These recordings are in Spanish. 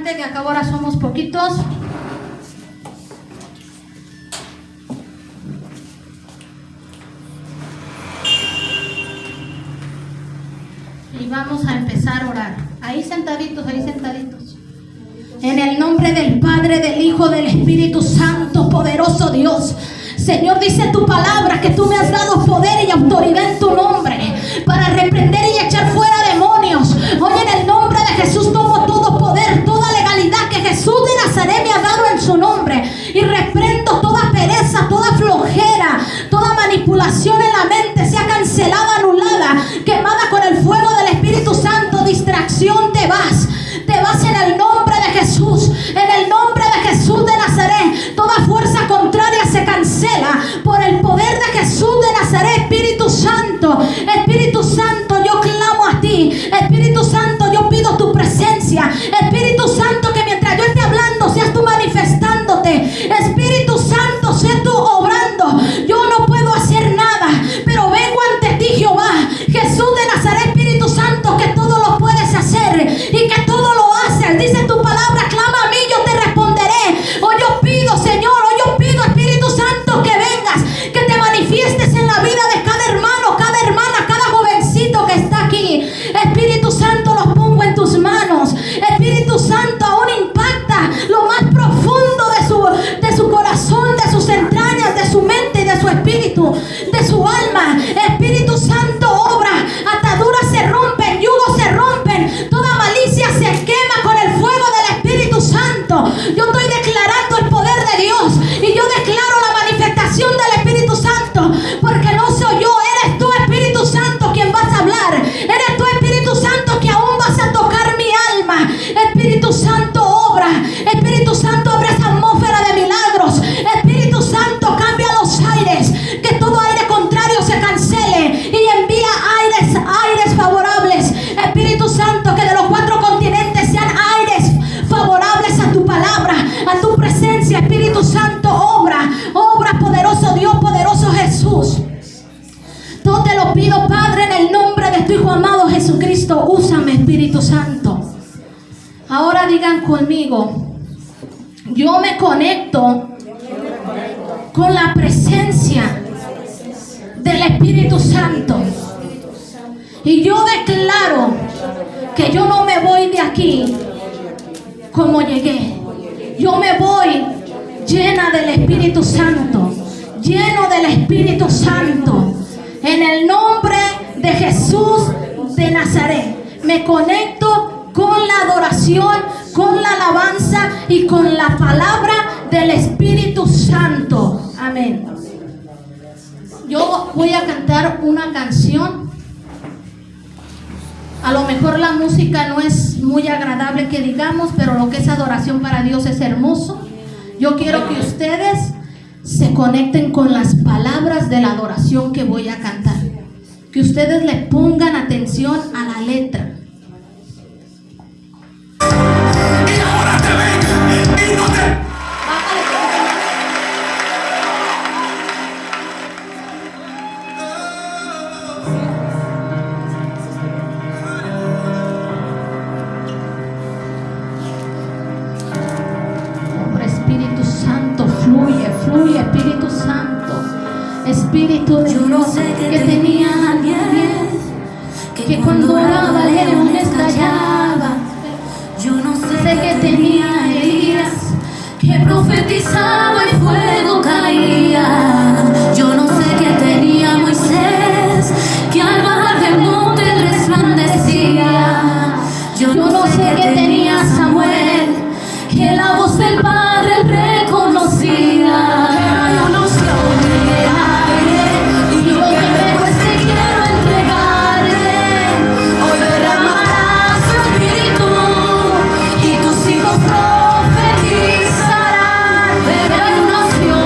adelante, que acá ahora somos poquitos. Y vamos a empezar a orar. Ahí sentaditos, ahí sentaditos. En el nombre del Padre, del Hijo, del Espíritu Santo, poderoso Dios. Señor, dice tu palabra que tú me has dado poder y autoridad en tu nombre para reprender y echar fuera demonios. Hoy en el nombre de Jesús tomo todo poder, toda legalidad que Jesús de Nazaret me ha dado en su nombre. Y reprendo toda pereza, toda flojera, toda manipulación en la mente, sea cancelada, anulada, quemada con el fuego del Espíritu Santo. Distracción, te vas en el nombre de Jesús, en el nombre de Jesús de Nazaret. Toda fuerza contraria se cancela por el poder de Jesús de Nazaret. Espíritu Santo, Espíritu Santo, yo clamo a ti. Espíritu Santo, yo pido tu presencia. Espíritu Santo, que mientras yo esté hablando seas tú manifestándote. Espíritu Santo, sé tú obrando. Yo no puedo hacer nada, pero vengo ante ti, Jehová, Jesús de Nazaret. Espíritu Santo, que todo lo puedes hacer y que todo lo haces. Dice tu palabra, clama a mí, yo te responderé. Hoy yo pido, Señor, hoy yo pido, Espíritu Santo, que vengas, que te manifiestes en la vida de cada hermano, cada hermana, cada jovencito que está aquí. Espíritu Santo, los pongo en tus manos. Espíritu Santo, aún impacta lo más profundo de su corazón, de sus entrañas, de su mente y de su espíritu, de su alma. Espíritu Santo, obra. Ataduras se rompen, yugos se rompen, toda malicia se quema con el fuego del Espíritu Santo. Yo estoy declarando el poder de Dios y yo declaro la manifestación del Espíritu Santo, porque no soy yo, eres tú, Espíritu Santo, quien vas a hablar. Eres tú, Espíritu Santo, que aún vas a tocar mi alma. Espíritu Santo, obra. Espíritu Santo, abre esa atmósfera de milagros. Espíritu Santo, cambia los aires, que todo aire contrario se cancele y envía aires favorables. Espíritu Santo, que de los 4 continentes sean aires favorables a tu palabra, a tu presencia. Espíritu Santo, obra poderoso Dios, poderoso Jesús. Todo te lo pido, Padre, en el nombre de tu Hijo amado Jesucristo. Úsame, Espíritu Santo. Ahora digan conmigo: yo me conecto con la presencia del Espíritu Santo. Y yo declaro que yo no me voy de aquí como llegué. Yo me voy llena del Espíritu Santo, lleno del Espíritu Santo. En el nombre de Jesús de Nazaret, me conecto con la adoración, con la alabanza y con la palabra del Espíritu Santo. Amén. Yo voy a cantar una canción. A lo mejor la música no es muy agradable que digamos, pero lo que es adoración para Dios es hermoso. Yo quiero que ustedes se conecten con las palabras de la adoración que voy a cantar. Que ustedes le pongan atención a la letra. Y ahora te ven y no te... Fluye, Espíritu Santo, Espíritu de Yo no Dios, sé qué que tenía Daniel, que cuando oraba león estallaba. Yo no Sé que tenía Elías, que profetizaba y fuego caía. Yo no sé qué tenía Moisés, que al bajar del monte resplandecía. Yo no sé qué tenía Samuel, que la voz del Padre reconocía. Yo no sé dónde hay, y lo que me cueste quiero entregarle. Hoy derramará su espíritu y tus hijos profetizarán. Pero hay una opción.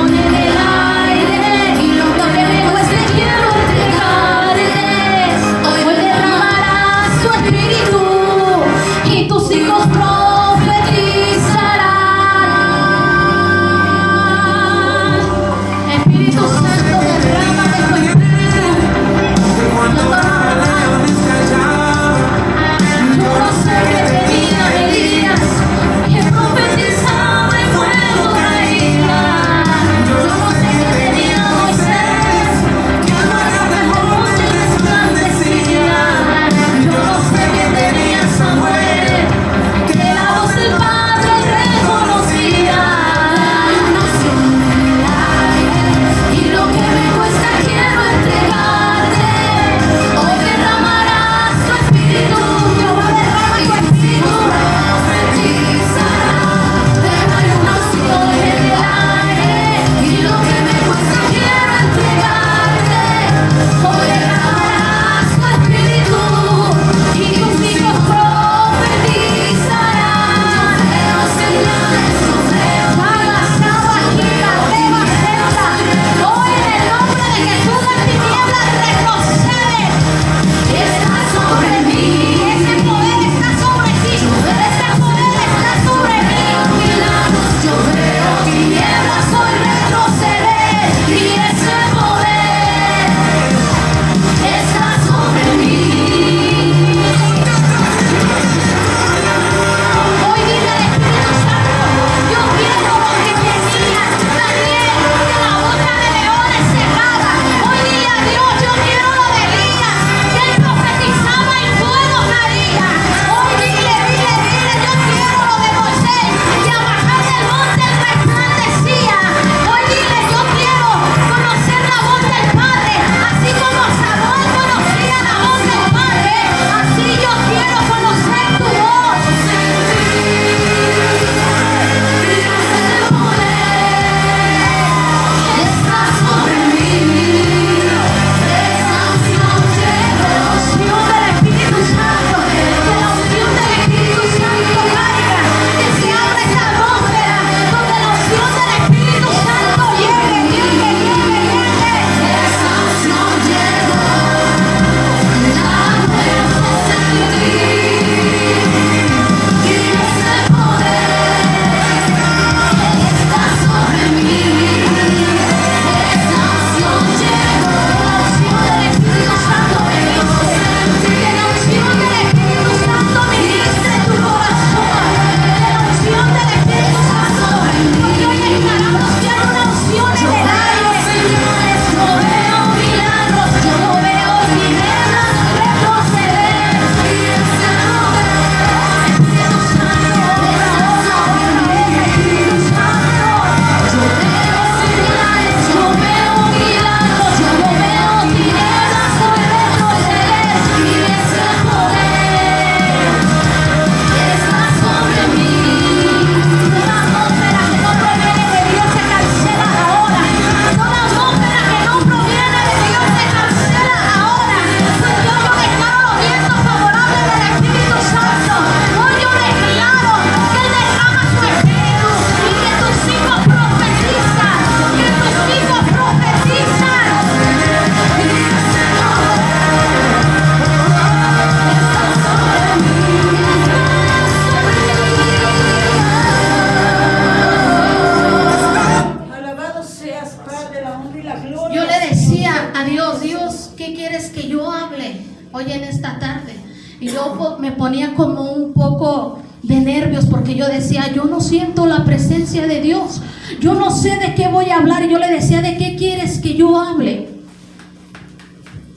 Y yo me ponía como un poco de nervios porque yo decía, yo no siento la presencia de Dios. Yo no sé de qué voy a hablar. Y yo le decía, ¿de qué quieres que yo hable?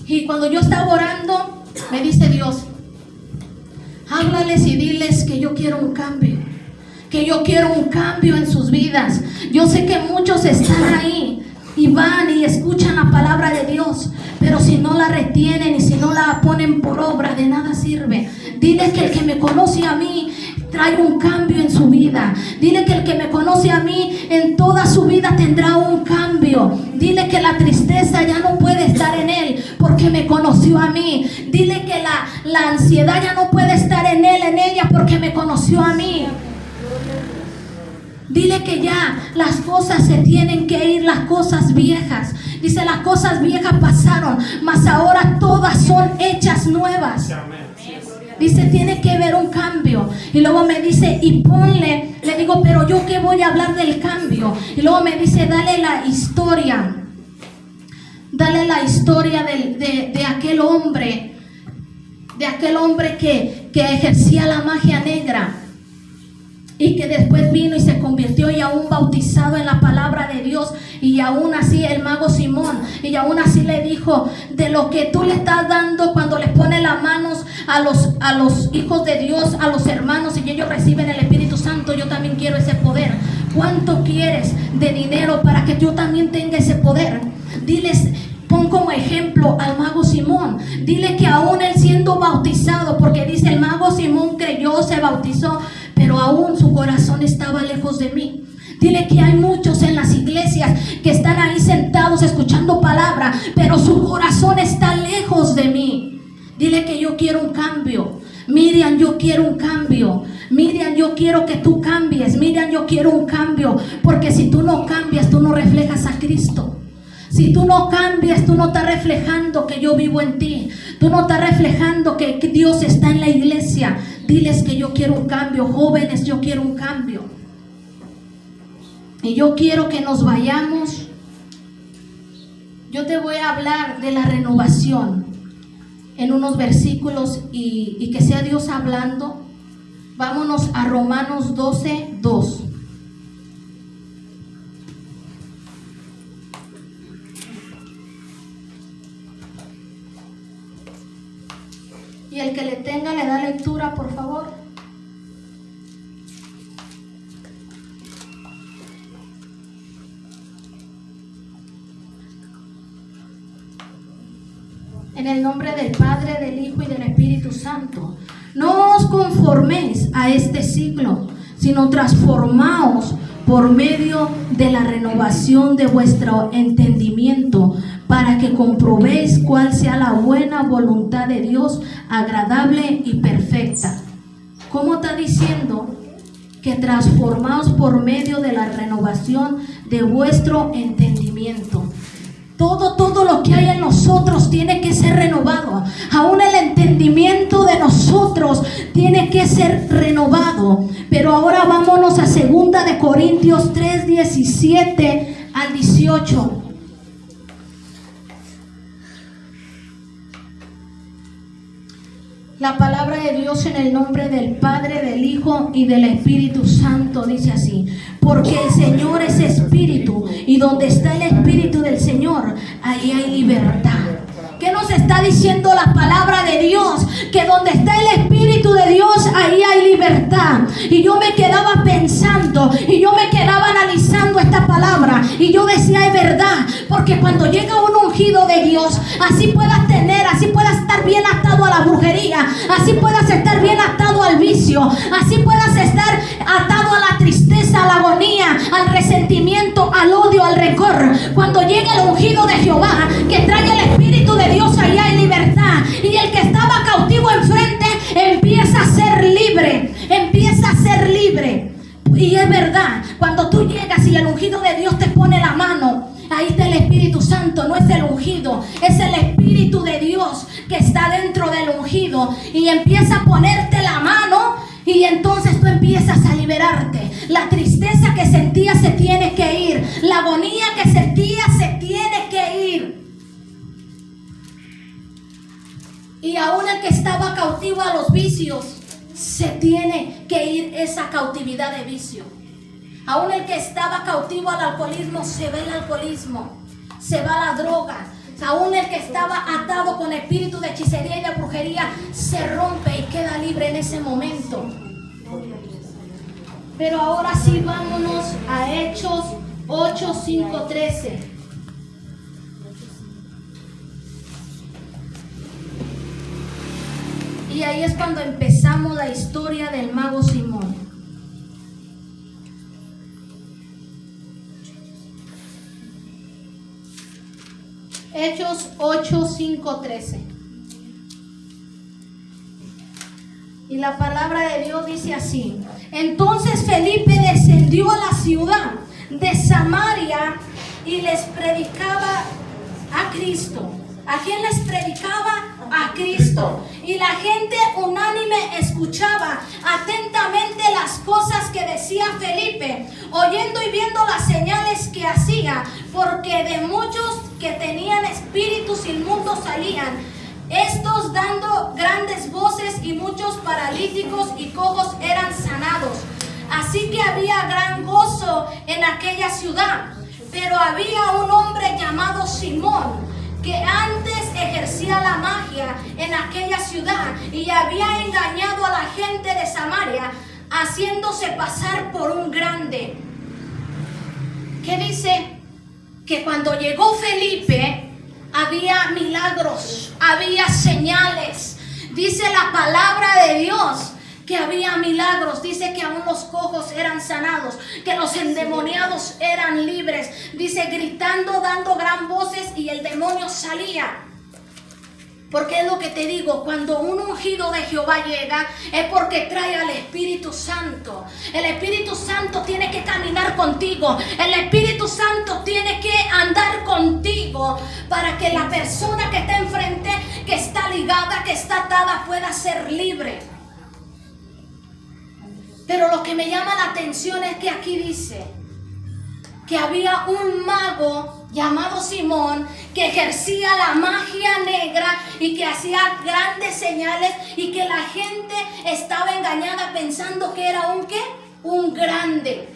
Y cuando yo estaba orando, me dice Dios, háblales y diles que yo quiero un cambio. Que yo quiero un cambio en sus vidas. Yo sé que muchos están ahí y van y escuchan la palabra de Dios, pero si no la retienen y si no la ponen por obra, de nada sirve. Dile que el que me conoce a mí trae un cambio en su vida. Dile que el que me conoce a mí en toda su vida tendrá un cambio. Dile que la tristeza ya no puede estar en él porque me conoció a mí. Dile que la ansiedad ya no puede estar en él, en ella, porque me conoció a mí. Dile que ya las cosas se tienen que ir, las cosas viejas. Dice, las cosas viejas pasaron, mas ahora todas son hechas nuevas. Dice, tiene que haber un cambio. Y luego me dice, y ponle, le digo, pero yo qué voy a hablar del cambio. Y luego me dice, dale la historia. Dale la historia de aquel hombre. De aquel hombre que ejercía la magia negra. Y que después vino y se convirtió y aún bautizado en la palabra de Dios. Y aún así el mago Simón, y aún así le dijo, de lo que tú le estás dando cuando le pones las manos a los hijos de Dios, a los hermanos, y ellos reciben el Espíritu Santo, yo también quiero ese poder. ¿Cuánto quieres de dinero para que yo también tenga ese poder? Diles, pon como ejemplo al mago Simón. Dile que aún él siendo bautizado, porque dice el mago Simón creyó, se bautizó, pero aún su corazón estaba lejos de mí. Dile que hay muchos en las iglesias que están ahí sentados escuchando palabra, pero su corazón está lejos de mí. Dile que yo quiero un cambio. Miriam, yo quiero un cambio. Miriam, yo quiero que tú cambies. Miriam, yo quiero un cambio. Porque si tú no cambias, tú no reflejas a Cristo. Si tú no cambias, tú no estás reflejando que yo vivo en ti. Tú no estás reflejando que Dios está en la iglesia. Diles que yo quiero un cambio. Jóvenes, yo quiero un cambio. Y yo quiero que nos vayamos. Yo te voy a hablar de la renovación en unos versículos y que sea Dios hablando. Vámonos a Romanos 12:2. Y el que le tenga le da lectura, por favor. En el nombre del Padre, del Hijo y del Espíritu Santo. No os conforméis a este siglo, sino transformaos por medio de la renovación de vuestro entendimiento, para que comprobéis cuál sea la buena voluntad de Dios, agradable y perfecta. ¿Cómo está diciendo? Que transformaos por medio de la renovación de vuestro entendimiento. Todo lo que hay en nosotros tiene que ser renovado. Aún el entendimiento de nosotros tiene que ser renovado. Pero ahora vámonos a 2 de Corintios 3:17 al 18. La palabra de Dios en el nombre del Padre, del Hijo y del Espíritu Santo dice así: porque el Señor es espíritu, y donde está el espíritu del Señor, ahí hay libertad. ¿Qué nos está diciendo la palabra de Dios? Que donde está el Espíritu de Dios, ahí hay libertad. Y yo me quedaba pensando, y yo me quedaba analizando esta palabra, y yo decía, es verdad, porque cuando llega un ungido de Dios, así puedas tener, así puedas estar bien atado a la brujería, así puedas estar bien atado al vicio, así puedas estar atado a la tristeza, a la agonía, al resentimiento, al odio, al rencor. Cuando llega el ungido de Jehová, que trae el Espíritu de Dios, ahí hay libertad. Y el que estaba cautivo enfrente empieza a ser libre, empieza a ser libre. Y es verdad, cuando tú llegas y el ungido de Dios te pone la mano, ahí está el Espíritu Santo. No es el ungido, es el Espíritu de Dios que está dentro del ungido, y empieza a ponerte la mano, y entonces tú empiezas a liberarte. La tristeza que sentías se tiene que ir, la agonía que sentías se tiene que ir. Y Y aún el que estaba cautivo a los vicios, se tiene que ir esa cautividad de vicio. Aún el que estaba cautivo al alcoholismo, se va el alcoholismo, se va la droga. Aún el que estaba atado con espíritu de hechicería y de brujería, se rompe y queda libre en ese momento. Pero ahora sí, vámonos a Hechos 8, 5, 13. Y ahí es cuando empezamos la historia del mago Simón. Hechos 8, 5, 13. Y la palabra de Dios dice así: entonces Felipe descendió a la ciudad de Samaria y les predicaba a Cristo. ¿A quién les predicaba? A Cristo. Y la gente unánime escuchaba atentamente las cosas que decía Felipe, oyendo y viendo las señales que hacía, porque de muchos que tenían espíritus inmundos salían, estos dando grandes voces, y muchos paralíticos y cojos eran sanados. Así que había gran gozo en aquella ciudad. Pero había un hombre llamado Simón, que antes ejercía la magia en aquella ciudad y había engañado a la gente de Samaria, haciéndose pasar por un grande. ¿Qué dice? Que cuando llegó Felipe, había milagros, había señales. Dice la palabra de Dios que había milagros. Dice que aún los cojos eran sanados, que los endemoniados eran libres. Dice, gritando, dando gran voces, y el demonio salía. Porque es lo que te digo, cuando un ungido de Jehová llega, es porque trae al Espíritu Santo. El Espíritu Santo tiene que caminar contigo. El Espíritu Santo tiene que andar contigo para que la persona que está enfrente, que está ligada, que está atada, pueda ser libre. Pero lo que me llama la atención es que aquí dice que había un mago llamado Simón que ejercía la magia negra y que hacía grandes señales, y que la gente estaba engañada pensando que era un ¿qué? Un grande.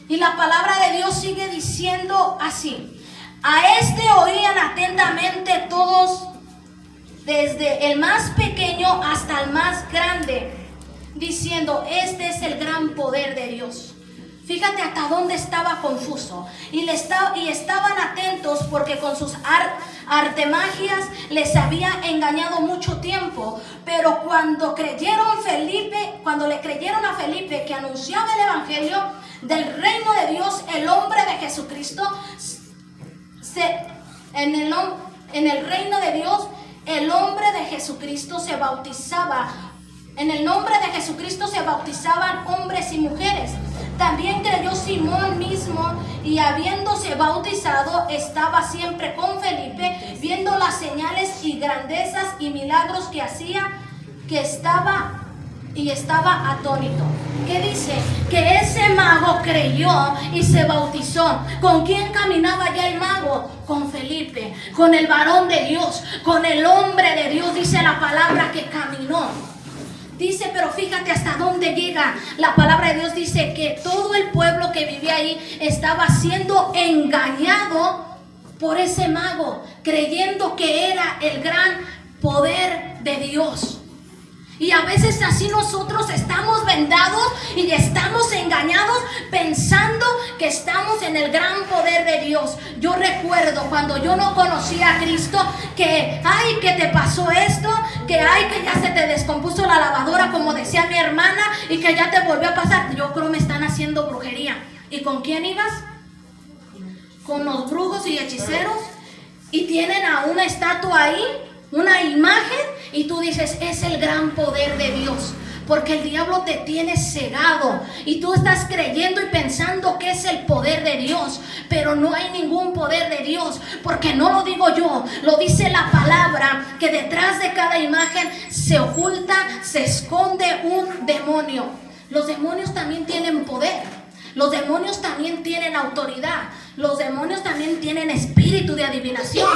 Y la palabra de Dios sigue diciendo así: a este oían atentamente todos, desde el más pequeño hasta el más grande, diciendo, este es el gran poder de Dios. Fíjate hasta dónde estaba confuso. Y estaban atentos porque con sus artemagias les había engañado mucho tiempo. Pero cuando le creyeron a Felipe que anunciaba el evangelio del reino de Dios, el hombre de Jesucristo, en el reino de Dios, el hombre de Jesucristo se bautizaba. En el nombre de Jesucristo se bautizaban hombres y mujeres. También creyó Simón mismo, y habiéndose bautizado, estaba siempre con Felipe, viendo las señales y grandezas y milagros que hacía, que estaba atónito. ¿Qué dice? Que ese mago creyó y se bautizó. ¿Con quién caminaba ya el mago? Con Felipe, con el varón de Dios, con el hombre de Dios, dice la palabra que caminó. Dice, pero fíjate hasta dónde llega. La palabra de Dios dice que todo el pueblo que vivía ahí estaba siendo engañado por ese mago, creyendo que era el gran poder de Dios. Y a veces así nosotros estamos vendados y estamos engañados pensando que estamos en el gran poder de Dios. Yo recuerdo cuando yo no conocía a Cristo, que ay, que te pasó esto, que ay, que ya se te descompuso la lavadora, como decía mi hermana, y que ya te volvió a pasar. Yo creo me están haciendo brujería. ¿Y con quién ibas? Con los brujos y hechiceros. Y tienen a una estatua ahí, una imagen, y tú dices, es el gran poder de Dios. Porque el diablo te tiene cegado y tú estás creyendo y pensando que es el poder de Dios, pero no hay ningún poder de Dios, porque no lo digo yo, lo dice la palabra, que detrás de cada imagen se oculta, se esconde un demonio. Los demonios también tienen poder, los demonios también tienen autoridad, Los demonios también tienen espíritu de adivinación.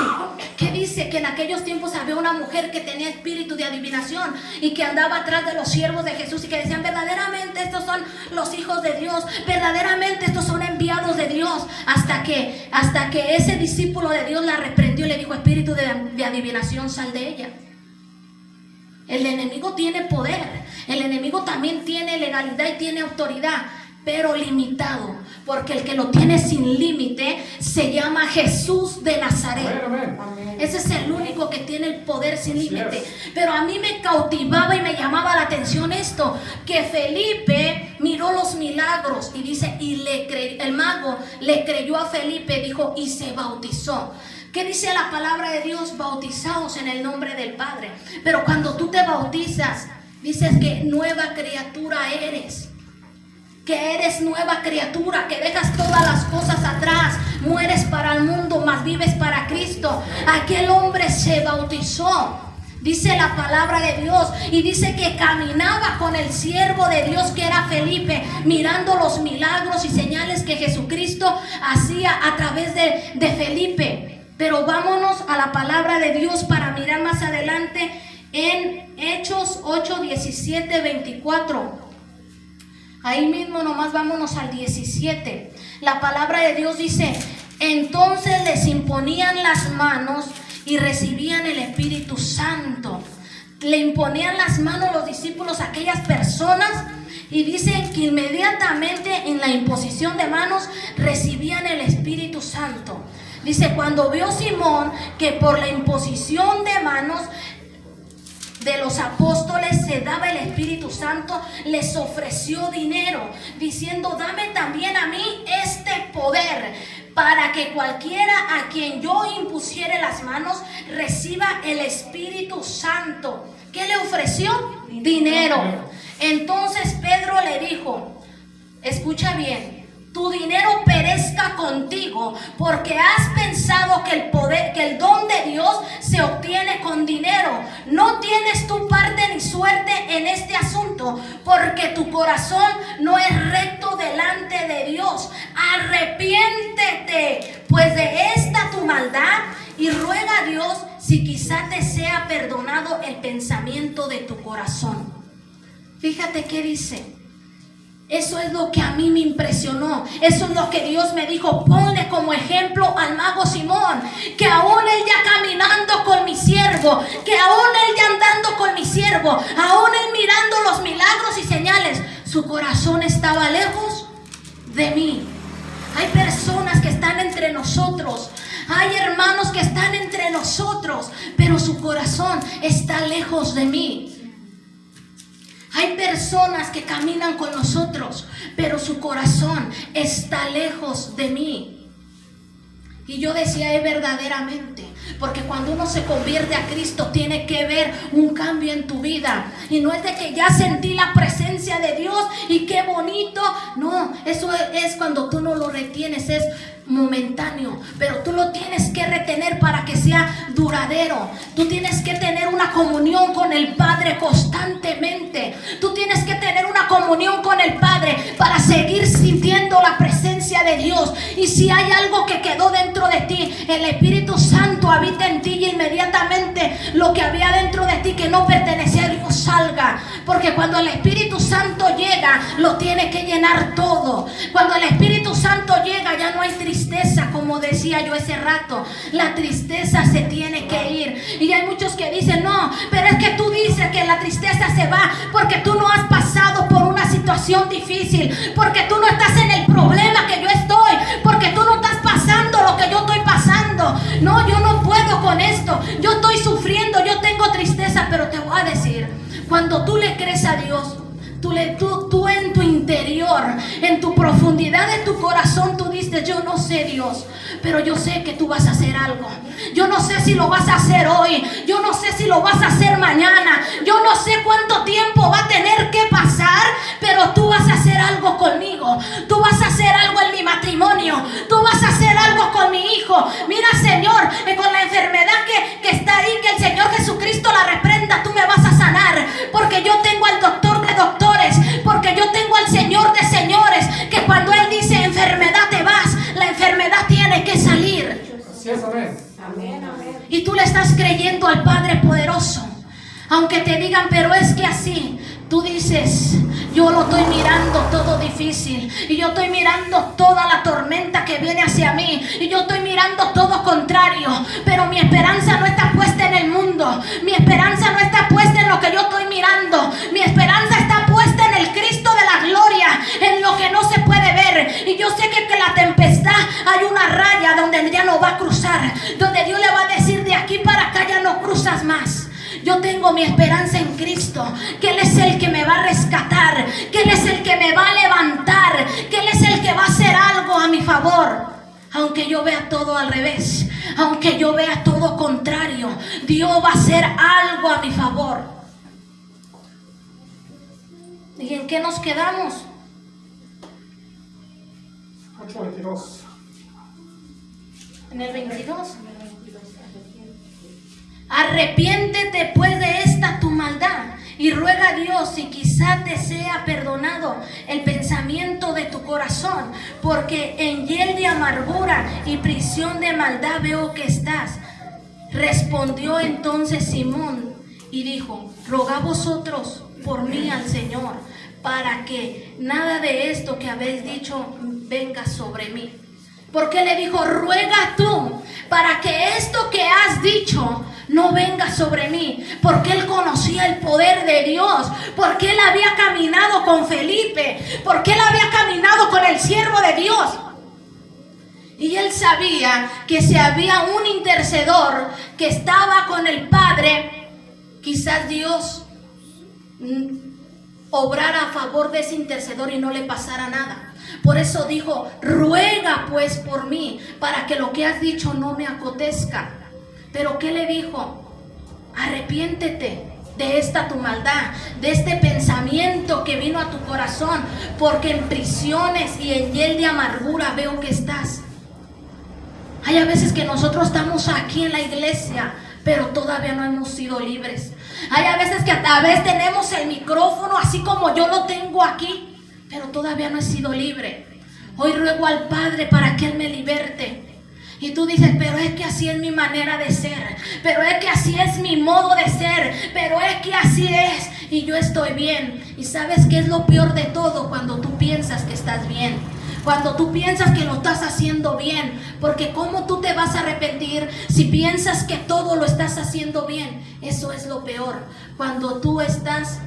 ¿Qué dice? Que en aquellos tiempos había una mujer que tenía espíritu de adivinación y que andaba atrás de los siervos de Jesús y que decían: verdaderamente estos son los hijos de Dios, verdaderamente estos son enviados de Dios. Hasta que ese discípulo de Dios la reprendió y le dijo: espíritu de adivinación, sal de ella. El enemigo tiene poder, el enemigo también tiene legalidad y tiene autoridad, pero limitado, porque el que lo tiene sin límite se llama Jesús de Nazaret. Ese es el único que tiene el poder sin límite. Pero a mí me cautivaba y me llamaba la atención esto, que Felipe miró los milagros y dice, el mago le creyó a Felipe, dijo, y se bautizó. ¿Qué dice la palabra de Dios? Bautizados en el nombre del Padre. Pero cuando tú te bautizas, dices que nueva criatura eres. Que eres nueva criatura, que dejas todas las cosas atrás, mueres para el mundo, mas vives para Cristo. Aquel hombre se bautizó, dice la palabra de Dios, y dice que caminaba con el siervo de Dios que era Felipe, mirando los milagros y señales que Jesucristo hacía a través de Felipe. Pero vámonos a la palabra de Dios para mirar más adelante en Hechos 8, 17, 24. Ahí mismo nomás vámonos al 17. La palabra de Dios dice: entonces les imponían las manos y recibían el Espíritu Santo. Le imponían las manos los discípulos a aquellas personas y dicen que inmediatamente en la imposición de manos recibían el Espíritu Santo. Dice, cuando vio Simón que por la imposición de manos de los apóstoles se daba el Espíritu Santo, les ofreció dinero, diciendo: dame también a mí este poder, para que cualquiera a quien yo impusiere las manos reciba el Espíritu Santo. ¿Qué le ofreció? Dinero. Entonces Pedro le dijo, escucha bien, tu dinero perezca contigo, porque has pensado que el don de Dios se obtiene con dinero. No tienes tu parte ni suerte en este asunto, porque tu corazón no es recto delante de Dios. Arrepiéntete pues de esta tu maldad y ruega a Dios si quizá te sea perdonado el pensamiento de tu corazón. Fíjate qué dice. Eso es lo que a mí me impresionó. Eso es lo que Dios me dijo: ponle como ejemplo al mago Simón, que aún él ya caminando con mi siervo, que aún él ya andando con mi siervo, aún él mirando los milagros y señales, su corazón estaba lejos de mí. Hay personas que están entre nosotros, hay hermanos que están entre nosotros, pero su corazón está lejos de mí. Hay personas que caminan con nosotros, pero su corazón está lejos de mí. Y yo decía, es verdaderamente, porque cuando uno se convierte a Cristo tiene que ver un cambio en tu vida. Y no es de que ya sentí la presencia de Dios y qué bonito. No, eso es cuando tú no lo retienes, es momentáneo, pero tú lo tienes que retener para que sea duradero. Tú tienes que tener una comunión con el Padre constantemente. Tú tienes que tener una comunión con el Padre para seguir sintiendo la presencia de Dios. Y si hay algo que quedó dentro de ti, el Espíritu Santo habita en ti, y inmediatamente lo que había dentro de ti que no pertenecía a Dios salga, porque cuando el Espíritu Santo llega, lo tiene que llenar todo. Cuando el Espíritu Santo llega, ya no hay tristeza, como decía yo ese rato. La tristeza se tiene que ir. Y hay muchos que dicen, no, pero es que tú dices que la tristeza se va porque tú no has pasado por una situación difícil, porque tú no estás en el problema que yo estoy, porque tú no estás pasando lo que yo estoy pasando. No, yo no puedo con esto, yo estoy sufriendo, yo tengo tristeza. Pero te voy a decir, cuando tú le crees a Dios, tú en tu interior, en tu profundidad de tu corazón, tú dices, yo no sé, Dios, pero yo sé que tú vas a hacer algo. Yo no sé si lo vas a hacer hoy, yo no sé si lo vas a hacer mañana, yo no sé cuánto tiempo va a tener que pasar, pero tú vas a hacer algo conmigo. Tú vas a hacer algo en mi matrimonio, tú vas a hacer algo con mi hijo. Mira, Señor, con la enfermedad que está ahí, que el Señor Jesucristo la reprenda, tú me vas a sanar, porque yo tengo al doctor de doctores, porque yo tengo al Señor de señores, que cuando Él dice enfermedad te vas, la enfermedad tiene y tú le estás creyendo al Padre poderoso, aunque te digan, pero es que así, tú dices, yo lo estoy mirando todo difícil, y yo estoy mirando toda la tormenta que viene hacia mí, y yo estoy mirando todo contrario, pero mi esperanza no está puesta en el mundo, mi esperanza no está puesta en lo que yo estoy mirando, mi esperanza está puesta en el Cristo de la gloria, en lo que no se puede ver. Y yo sé que la tempestad hay una raya donde ya no va a cruzar, donde Dios le va a decir, de aquí para acá ya no cruzas más. Yo tengo mi esperanza en Cristo, que Él es el que me va a rescatar, que Él es el que me va a levantar, que Él es el que va a hacer algo a mi favor. Aunque yo vea todo al revés, aunque yo vea todo contrario, Dios va a hacer algo a mi favor. ¿Y en qué nos quedamos? 8:22. En el 22. Arrepiéntete pues de esta tu maldad y ruega a Dios y quizá te sea perdonado el pensamiento de tu corazón, porque en hiel de amargura y prisión de maldad veo que estás. Respondió entonces Simón y dijo, rogad vosotros por mí al Señor, para que nada de esto que habéis dicho venga sobre mí. Porque le dijo, ruega tú para que esto que has dicho no venga sobre mí, porque él conocía el poder de Dios, porque él había caminado con Felipe, porque él había caminado con el siervo de Dios. Y él sabía que si había un intercedor que estaba con el Padre, quizás Dios obrara a favor de ese intercedor y no le pasara nada. Por eso dijo, ruega pues por mí, para que lo que has dicho no me acontezca. Pero ¿qué le dijo? Arrepiéntete de esta tu maldad, de este pensamiento que vino a tu corazón, porque en prisiones y en hiel de amargura veo que estás. Hay a veces que nosotros estamos aquí en la iglesia, pero todavía no hemos sido libres. Hay a veces que a veces tenemos el micrófono así como yo lo tengo aquí, pero todavía no he sido libre. Hoy ruego al Padre para que Él me liberte. Y tú dices, pero es que así es mi manera de ser, pero es que así es mi modo de ser, pero es que así es, y yo estoy bien. Y ¿sabes qué es lo peor de todo? Cuando tú piensas que estás bien, cuando tú piensas que lo estás haciendo bien, porque ¿cómo tú te vas a arrepentir si piensas que todo lo estás haciendo bien? Eso es lo peor, cuando tú estás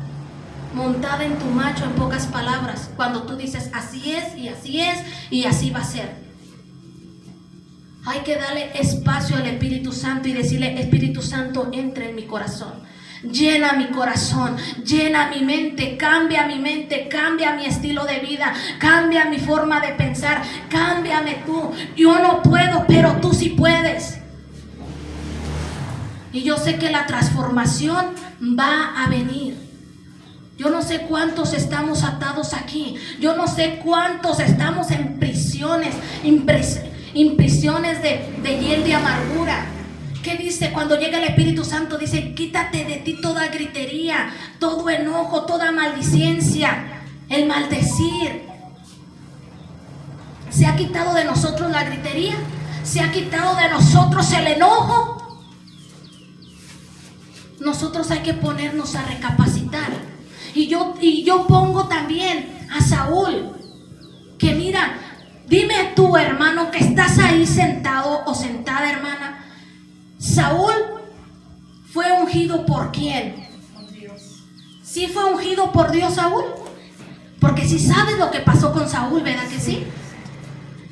montada en tu macho, en pocas palabras, cuando tú dices así es y así es y así va a ser. Hay que darle espacio al Espíritu Santo y decirle, Espíritu Santo, entra en mi corazón, llena mi corazón, llena mi mente, cambia mi estilo de vida, cambia mi forma de pensar, cámbiame tú. Yo no puedo, pero tú sí puedes. Y yo sé que la transformación va a venir. Yo no sé cuántos estamos atados aquí, yo no sé cuántos estamos en prisiones, impresiones de hiel de amargura. ¿Qué dice? Cuando llega el Espíritu Santo dice, quítate de ti toda gritería, todo enojo, toda maldicencia, el maldecir. ¿Se ha quitado de nosotros la gritería? ¿Se ha quitado de nosotros el enojo? Nosotros hay que ponernos a recapacitar. Y yo pongo también a Saúl, que mira, dime tú, hermano, que estás ahí sentado o sentada, hermana. Saúl fue ungido ¿por quién? Por Dios. ¿Sí fue ungido por Dios Saúl? Porque si sabes lo que pasó con Saúl, ¿verdad que sí?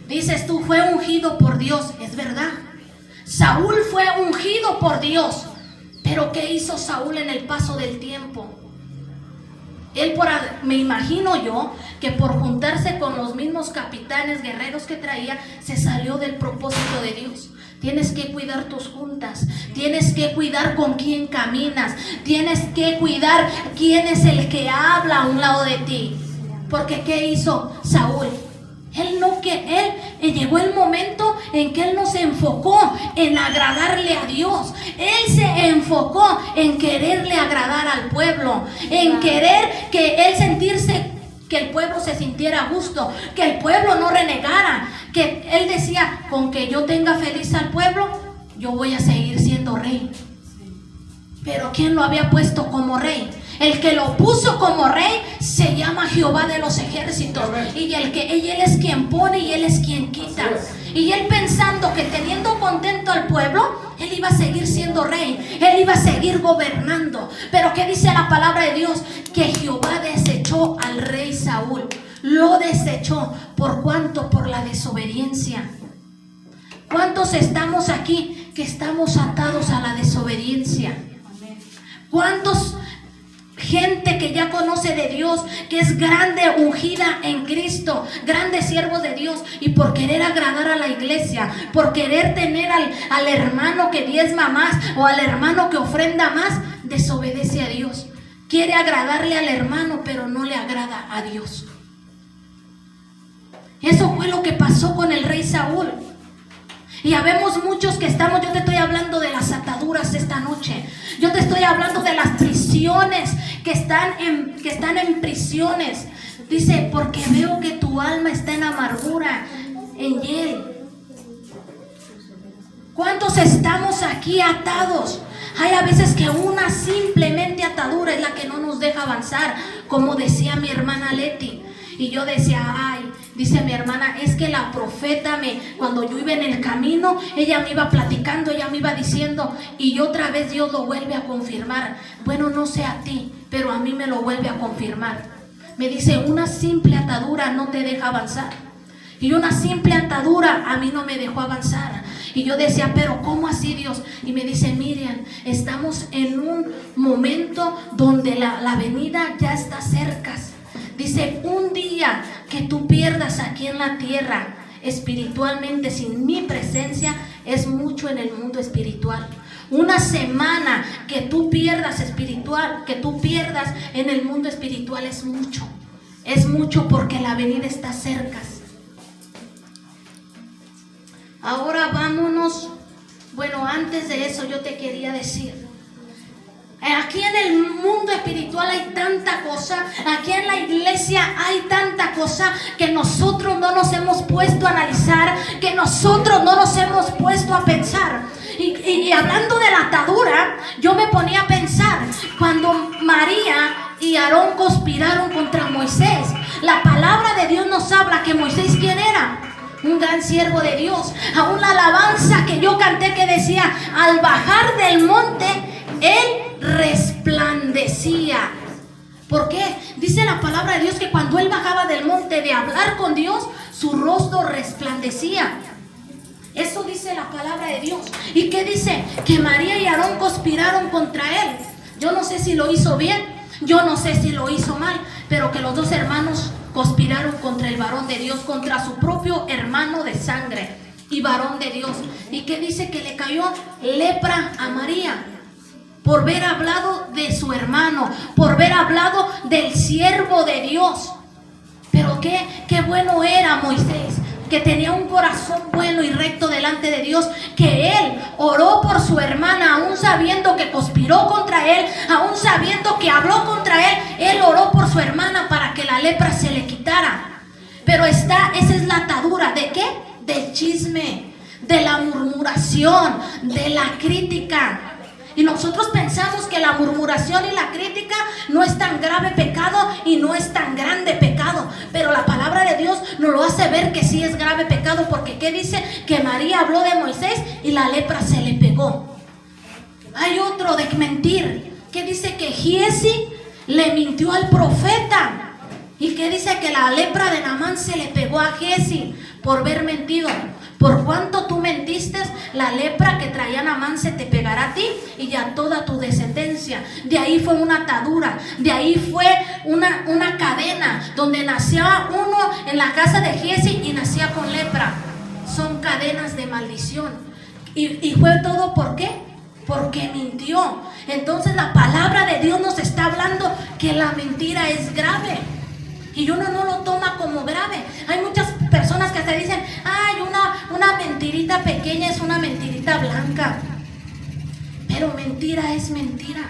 Dices tú, fue ungido por Dios, es verdad. Saúl fue ungido por Dios. Pero ¿qué hizo Saúl en el paso del tiempo? Él, me imagino yo, que por juntarse con los mismos capitanes guerreros que traía, se salió del propósito de Dios. Tienes que cuidar tus juntas, tienes que cuidar con quién caminas, tienes que cuidar quién es el que habla a un lado de ti. Porque ¿qué hizo Saúl? Él llegó el momento en que él no se enfocó en agradarle a Dios. Él se enfocó en quererle agradar al pueblo, en querer que él sentirse, que el pueblo se sintiera a gusto, que el pueblo no renegara, que él decía, con que yo tenga feliz al pueblo, yo voy a seguir siendo siendo rey. Pero ¿quién lo había puesto como rey? El que lo puso como rey se llama Jehová de los ejércitos. Y él es quien pone y él es quien quita. Y él pensando que teniendo contento al pueblo, él iba a seguir siendo rey, él iba a seguir gobernando. Pero ¿qué dice la palabra de Dios? Que Jehová desechó al rey Saúl. Lo desechó. ¿Por cuánto? Por la desobediencia. ¿Cuántos estamos aquí que estamos atados a la desobediencia? ¿Cuántos gente que ya conoce de Dios, que es grande, ungida en Cristo, grandes siervos de Dios, y por querer agradar a la iglesia, por querer tener al hermano que diezma más o al hermano que ofrenda más, desobedece a Dios? Quiere agradarle al hermano, pero no le agrada a Dios. Eso fue lo que pasó con el rey Saúl. Y habemos muchos que estamos, yo te estoy hablando de las ataduras esta noche. Yo te estoy hablando de las prisiones que están en prisiones. Dice, porque veo que tu alma está en amargura, en hiel. ¿Cuántos estamos aquí atados? Hay a veces que una simplemente atadura es la que no nos deja avanzar, como decía mi hermana Leti. Y yo decía, ay, dice mi hermana, es que la profeta cuando yo iba en el camino, ella me iba platicando, ella me iba diciendo, y otra vez Dios lo vuelve a confirmar. Bueno, no sé a ti, pero a mí me lo vuelve a confirmar. Me dice, una simple atadura no te deja avanzar. Y una simple atadura a mí no me dejó avanzar. Y yo decía, pero ¿cómo así, Dios? Y me dice, Miriam, estamos en un momento donde la venida ya está cerca. Dice, un día que tú pierdas aquí en la tierra espiritualmente sin mi presencia es mucho en el mundo espiritual. Una semana que tú pierdas en el mundo espiritual es mucho. Es mucho porque la venida está cerca. Ahora vámonos. Bueno, antes de eso yo te quería decir, aquí en el mundo espiritual hay tanta cosa, aquí en la iglesia hay tanta cosa que nosotros no nos hemos puesto a analizar, que nosotros no nos hemos puesto a pensar. Y hablando de la atadura, yo me ponía a pensar, cuando María y Aarón conspiraron contra Moisés, la palabra de Dios nos habla que Moisés, ¿quién era? Un gran siervo de Dios. A una alabanza que yo canté que decía, al bajar del monte, él resplandecía. ¿Por qué? Dice la palabra de Dios que cuando él bajaba del monte de hablar con Dios, su rostro resplandecía. Eso dice la palabra de Dios. ¿Y qué dice? Que María y Aarón conspiraron contra él. Yo no sé si lo hizo bien, yo no sé si lo hizo mal, pero que los dos hermanos conspiraron contra el varón de Dios, contra su propio hermano de sangre y varón de Dios. ¿Y qué dice? Que le cayó lepra a María por haber hablado de su hermano, por haber hablado del siervo de Dios. Pero qué bueno era Moisés, que tenía un corazón bueno y recto delante de Dios, que él oró por su hermana, aún sabiendo que conspiró contra él, aún sabiendo que habló contra él oró por su hermana para que la lepra se le quitara. Pero esa es la atadura, ¿de qué? Del chisme, de la murmuración, de la crítica. Y nosotros pensamos que la murmuración y la crítica no es tan grave pecado y no es tan grande pecado. Pero la palabra de Dios nos lo hace ver que sí es grave pecado. Porque ¿qué dice? Que María habló de Moisés y la lepra se le pegó. Hay otro de mentir. Que dice que Giesi le mintió al profeta. Y que dice que la lepra de Naamán se le pegó a Giesi por haber mentido. Por cuanto tú mentiste, la lepra que traía Naamán se te pegará a ti y a toda tu descendencia. De ahí fue una atadura, de ahí fue una cadena donde nacía uno en la casa de Giesi y nacía con lepra. Son cadenas de maldición. Y fue todo ¿por qué? Porque mintió. Entonces la palabra de Dios nos está hablando que la mentira es grave. Y uno no lo toma como grave. Hay muchas personas que hasta dicen, ay, una mentirita pequeña es una mentirita blanca. Pero mentira es mentira.